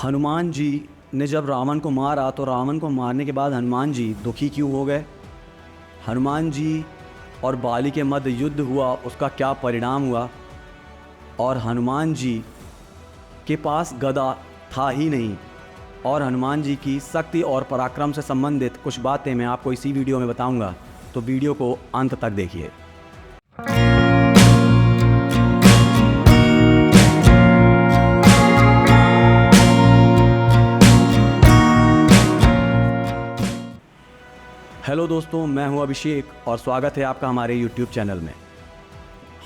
हनुमान जी ने जब रावण को मारा तो रावण को मारने के बाद हनुमान जी दुखी क्यों हो गए? हनुमान जी और बाली के मध्य युद्ध हुआ, उसका क्या परिणाम हुआ? और हनुमान जी के पास गदा था ही नहीं, और हनुमान जी की शक्ति और पराक्रम से संबंधित कुछ बातें मैं आपको इसी वीडियो में बताऊंगा, तो वीडियो को अंत तक देखिए। हेलो दोस्तों, मैं हूं अभिषेक और स्वागत है आपका हमारे यूट्यूब चैनल में।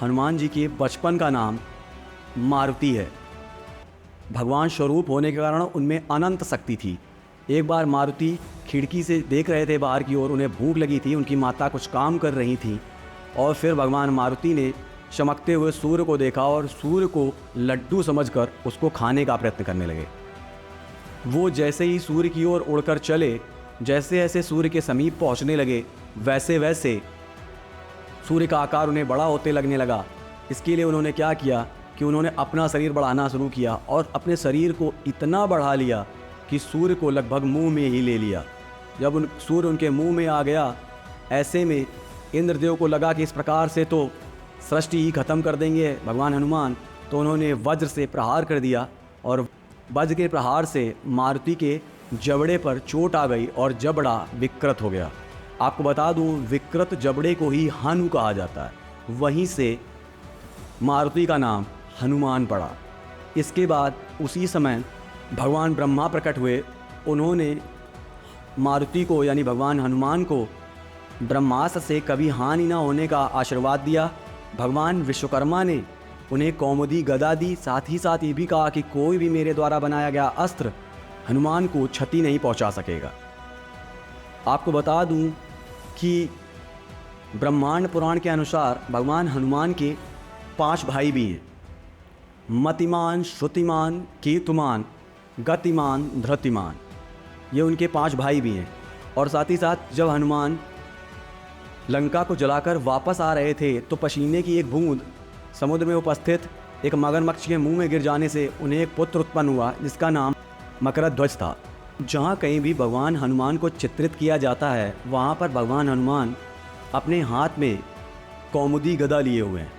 हनुमान जी के बचपन का नाम मारुति है। भगवान स्वरूप होने के कारण उनमें अनंत शक्ति थी। एक बार मारुति खिड़की से देख रहे थे बाहर की ओर, उन्हें भूख लगी थी, उनकी माता कुछ काम कर रही थी, और फिर भगवान मारुति ने चमकते हुए सूर्य को देखा और सूर्य को लड्डू समझकर उसको खाने का प्रयत्न करने लगे। वो जैसे ही सूर्य की ओर उड़कर चले, जैसे जैसे सूर्य के समीप पहुंचने लगे, वैसे वैसे सूर्य का आकार उन्हें बड़ा होते लगने लगा। इसके लिए उन्होंने क्या किया कि उन्होंने अपना शरीर बढ़ाना शुरू किया और अपने शरीर को इतना बढ़ा लिया कि सूर्य को लगभग मुंह में ही ले लिया। जब सूर्य उनके मुंह में आ गया, ऐसे में इंद्रदेव को लगा कि इस प्रकार से तो सृष्टि ही खत्म कर देंगे भगवान हनुमान, तो उन्होंने वज्र से प्रहार कर दिया और वज्र के प्रहार से मारुति के जबड़े पर चोट आ गई और जबड़ा विकृत हो गया। आपको बता दूं, विकृत जबड़े को ही हनु कहा जाता है। वहीं से मारुति का नाम हनुमान पड़ा। इसके बाद उसी समय भगवान ब्रह्मा प्रकट हुए। उन्होंने मारुति को यानी भगवान हनुमान को ब्रह्मास्त्र से कभी हानि ना होने का आशीर्वाद दिया। भगवान विश्वकर्मा ने उन्हें कौमुदी गदा दी। साथ ही साथ ये भी कहा कि कोई भी मेरे द्वारा बनाया गया अस्त्र हनुमान को क्षति नहीं पहुंचा सकेगा। आपको बता दूं कि ब्रह्मांड पुराण के अनुसार भगवान हनुमान के 5 भाई भी हैं। मतिमान, श्रुतिमान, कीर्तिमान, गतिमान, धृतिमान, ये उनके 5 भाई भी हैं। और साथ ही साथ जब हनुमान लंका को जलाकर वापस आ रहे थे तो पसीने की एक बूंद समुद्र में उपस्थित एक मगरमच्छ के मुंह में गिर जाने से उन्हें एक पुत्र उत्पन्न हुआ जिसका नाम मकरध्वज था। जहाँ कहीं भी भगवान हनुमान को चित्रित किया जाता है, वहाँ पर भगवान हनुमान अपने हाथ में कौमुदी गदा लिए हुए हैं।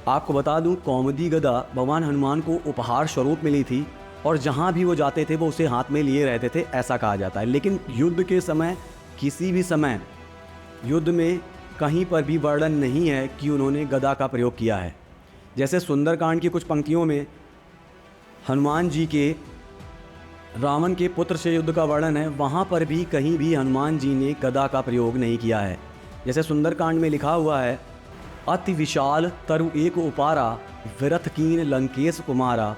आपको बता दूं, कौमुदी गदा भगवान हनुमान को उपहार स्वरूप मिली थी और जहाँ भी वो जाते थे वो उसे हाथ में लिए रहते थे, ऐसा कहा जाता है। लेकिन युद्ध के समय, किसी भी समय युद्ध में कहीं पर भी वर्णन नहीं है कि उन्होंने गदा का प्रयोग किया है। जैसे सुंदरकांड की कुछ पंक्तियों में हनुमान जी के रावण के पुत्र से युद्ध का वर्णन है, वहाँ पर भी कहीं भी हनुमान जी ने गदा का प्रयोग नहीं किया है। जैसे सुंदरकांड में लिखा हुआ है, अति विशाल तरु एक उपारा, विरथ कीन लंकेश कुमारा,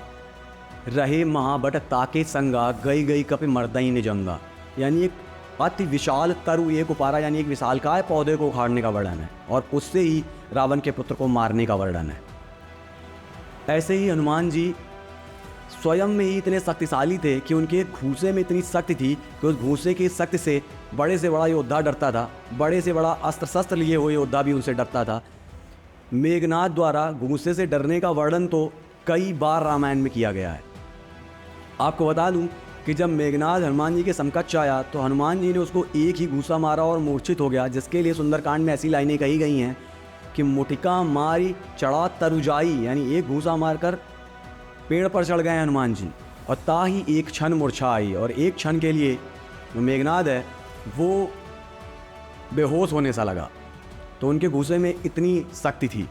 रहे महाबट ताके संगा, गई गई कपि मर्दई निजंगा। यानी एक अति विशाल तरु एक उपारा यानी एक विशालकाय पौधे को उखाड़ने का वर्णन है और उससे ही रावण के पुत्र को मारने का वर्णन है। ऐसे ही हनुमान जी स्वयं में ही इतने शक्तिशाली थे कि उनके घूंसे में इतनी शक्ति थी कि उस घूंसे की शक्ति से बड़े से बड़ा योद्धा डरता था, बड़े से बड़ा अस्त्र शस्त्र लिए हुए योद्धा भी उनसे डरता था। मेघनाद द्वारा घूंसे से डरने का वर्णन तो कई बार रामायण में किया गया है। आपको बता दूं कि जब मेघनाद हनुमान जी के समकक्ष आया तो हनुमान जी ने उसको एक ही घूंसा मारा और मूर्छित हो गया, जिसके लिए सुंदरकांड में ऐसी लाइनें कही गई हैं कि मुटिका मारी चढ़ा तरुजाई, यानी एक घूंसा मारकर पेड़ पर चढ़ गए हनुमान जी और ताही एक क्षण मूर्छा आई। और एक क्षण के लिए जो मेघनाद है वो बेहोश होने सा लगा, तो उनके घूंसे में इतनी शक्ति थी।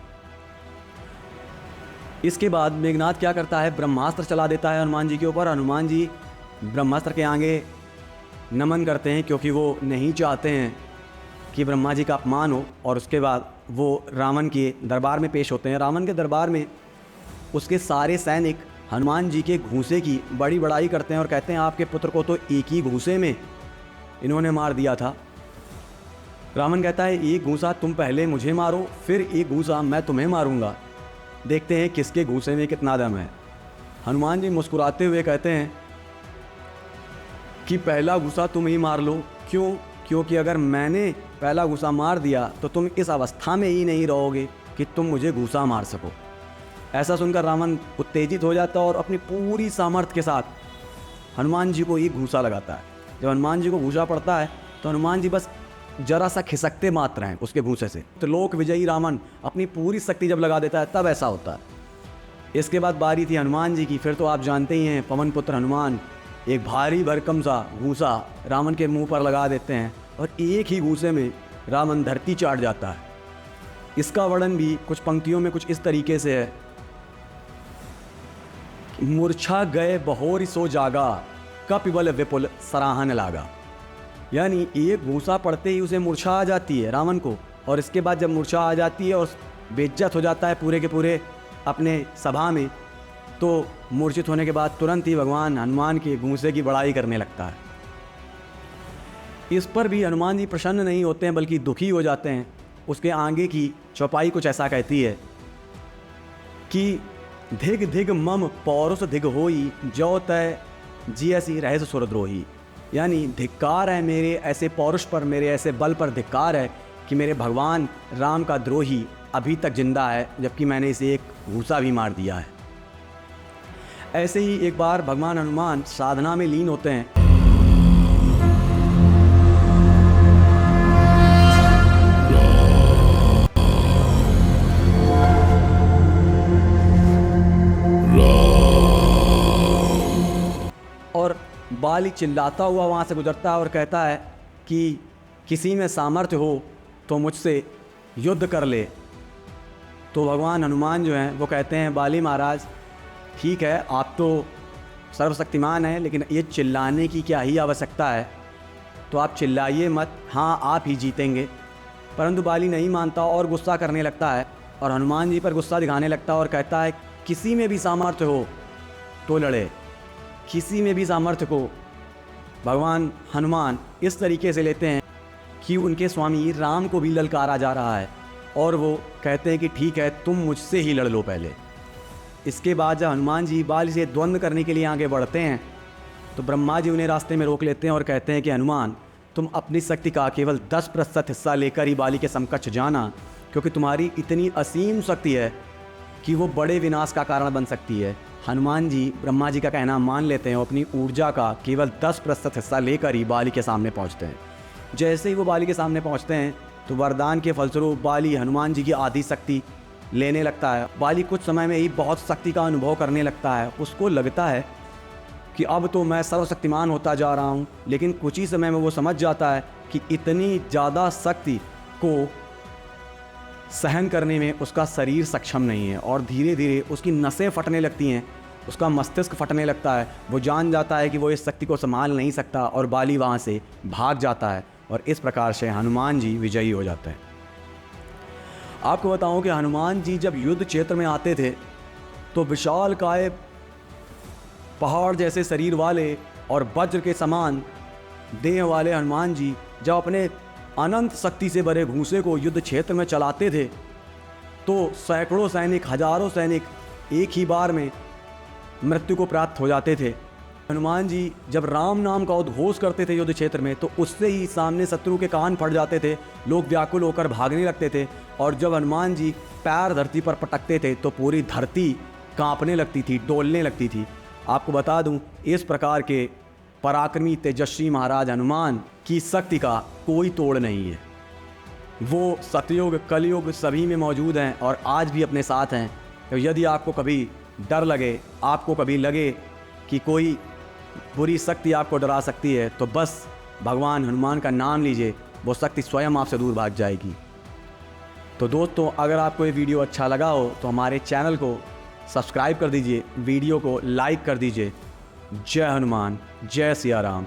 इसके बाद मेघनाद क्या करता है, ब्रह्मास्त्र चला देता है हनुमान जी के ऊपर। हनुमान जी ब्रह्मास्त्र के आगे नमन करते हैं क्योंकि वो नहीं चाहते हैं कि ब्रह्मा जी का अपमान हो। और उसके बाद वो रावण के दरबार में पेश होते हैं। रावण के दरबार में उसके सारे सैनिक हनुमान जी के घूंसे की बड़ी बड़ाई करते हैं और कहते हैं, आपके पुत्र को तो एक ही घूंसे में इन्होंने मार दिया था। रावण कहता है, एक घूंसा तुम पहले मुझे मारो, फिर एक घूंसा मैं तुम्हें मारूंगा, देखते हैं किसके घूंसे में कितना दम है। हनुमान जी मुस्कुराते हुए कहते हैं कि पहला घूंसा तुम ही मार लो। क्यों? क्योंकि अगर मैंने पहला घूंसा मार दिया तो तुम इस अवस्था में ही नहीं रहोगे कि तुम मुझे घूंसा मार सको। ऐसा सुनकर रावण उत्तेजित हो जाता और अपनी पूरी सामर्थ्य के साथ हनुमान जी को ही घूसा लगाता है। जब हनुमान जी को घूसा पड़ता है तो हनुमान जी बस जरा सा खिसकते मात्र हैं उसके घूसे से, तो लोक विजयी रावण अपनी पूरी शक्ति जब लगा देता है तब ऐसा होता है। इसके बाद बारी थी हनुमान जी की। फिर तो आप जानते ही हैं, पवन पुत्र हनुमान एक भारी भरकम सा घूसा रावण के मुंह पर लगा देते हैं और एक ही घूसे में रावण धरती चाट जाता है। इसका वर्णन भी कुछ पंक्तियों में कुछ इस तरीके से है, मूर्छा गए बहोरी सो जागा, कपिबल विपुल सराहन लागा। यानी एक घूसा पड़ते ही उसे मूर्छा आ जाती है रावण को, और इसके बाद जब मूर्छा आ जाती है और बेइज्जत हो जाता है पूरे के पूरे अपने सभा में, तो मूर्छित होने के बाद तुरंत ही भगवान हनुमान के घूसे की बड़ाई करने लगता है। इस पर भी हनुमान जी प्रसन्न नहीं होते हैं बल्कि दुखी हो जाते हैं। उसके आगे की चौपाई कुछ ऐसा कहती है कि धिग धिग मम पौरुष धिग होई, जो तय जियसी रहस सुरद्रोही। यानी धिक्कार है मेरे ऐसे पौरुष पर, मेरे ऐसे बल पर धिक्कार है कि मेरे भगवान राम का द्रोही अभी तक जिंदा है, जबकि मैंने इसे एक घूसा भी मार दिया है। ऐसे ही एक बार भगवान हनुमान साधना में लीन होते हैं। और बाली चिल्लाता हुआ वहाँ से गुजरता है और कहता है कि किसी में सामर्थ्य हो तो मुझसे युद्ध कर ले। तो भगवान हनुमान जो हैं वो कहते हैं, बाली महाराज ठीक है, आप तो सर्वशक्तिमान हैं, लेकिन ये चिल्लाने की क्या ही आवश्यकता है, तो आप चिल्लाइए मत, हाँ आप ही जीतेंगे। परंतु बाली नहीं मानता और गुस्सा करने लगता है और हनुमान जी पर गुस्सा दिखाने लगता है और कहता है किसी में भी सामर्थ्य हो तो लड़े। किसी में भी सामर्थ्य को भगवान हनुमान इस तरीके से लेते हैं कि उनके स्वामी राम को भी ललकारा जा रहा है और वो कहते हैं कि ठीक है, तुम मुझसे ही लड़ लो पहले। इसके बाद जब हनुमान जी बाली से द्वंद्व करने के लिए आगे बढ़ते हैं तो ब्रह्मा जी उन्हें रास्ते में रोक लेते हैं और कहते हैं कि हनुमान, तुम अपनी शक्ति का केवल 10% हिस्सा लेकर ही बाली के समकक्ष जाना, क्योंकि तुम्हारी इतनी असीम शक्ति है कि वो बड़े विनाश का कारण बन सकती है। हनुमान जी ब्रह्मा जी का कहना मान लेते हैं और अपनी ऊर्जा का केवल 10% हिस्सा लेकर ही बाली के सामने पहुंचते हैं। जैसे ही वो बाली के सामने पहुंचते हैं तो वरदान के फलस्वरूप बाली हनुमान जी की आधी शक्ति लेने लगता है। बाली कुछ समय में ही बहुत शक्ति का अनुभव करने लगता है। उसको लगता है कि अब तो मैं सर्वशक्तिमान होता जा रहा हूँ, लेकिन कुछ ही समय में वो समझ जाता है कि इतनी ज़्यादा शक्ति को सहन करने में उसका शरीर सक्षम नहीं है और धीरे धीरे उसकी नसें फटने लगती हैं, उसका मस्तिष्क फटने लगता है। वो जान जाता है कि वो इस शक्ति को संभाल नहीं सकता और बाली वहाँ से भाग जाता है और इस प्रकार से हनुमान जी विजयी हो जाते हैं। आपको बताऊं कि हनुमान जी जब युद्ध क्षेत्र में आते थे तो विशालकाय पहाड़ जैसे शरीर वाले और वज्र के समान देह वाले हनुमान जी जब अपने अनंत शक्ति से भरे घूंसे को युद्ध क्षेत्र में चलाते थे तो सैकड़ों सैनिक, हजारों सैनिक एक ही बार में मृत्यु को प्राप्त हो जाते थे। हनुमान जी जब राम नाम का उद्घोष करते थे युद्ध क्षेत्र में तो उससे ही सामने शत्रु के कान फट जाते थे, लोग व्याकुल होकर भागने लगते थे। और जब हनुमान जी पैर धरती पर पटकते थे तो पूरी धरती कांपने लगती थी, डोलने लगती थी। आपको बता दूं, इस प्रकार के पराक्रमी तेजस्वी महाराज हनुमान की शक्ति का कोई तोड़ नहीं है। वो सतयुग कलयुग सभी में मौजूद हैं और आज भी अपने साथ हैं। तो यदि आपको कभी डर लगे, आपको कभी लगे कि कोई बुरी शक्ति आपको डरा सकती है, तो बस भगवान हनुमान का नाम लीजिए, वो शक्ति स्वयं आपसे दूर भाग जाएगी। तो दोस्तों, अगर आपको ये वीडियो अच्छा लगा हो तो हमारे चैनल को सब्सक्राइब कर दीजिए, वीडियो को लाइक कर दीजिए। जय हनुमान, जय सिया राम।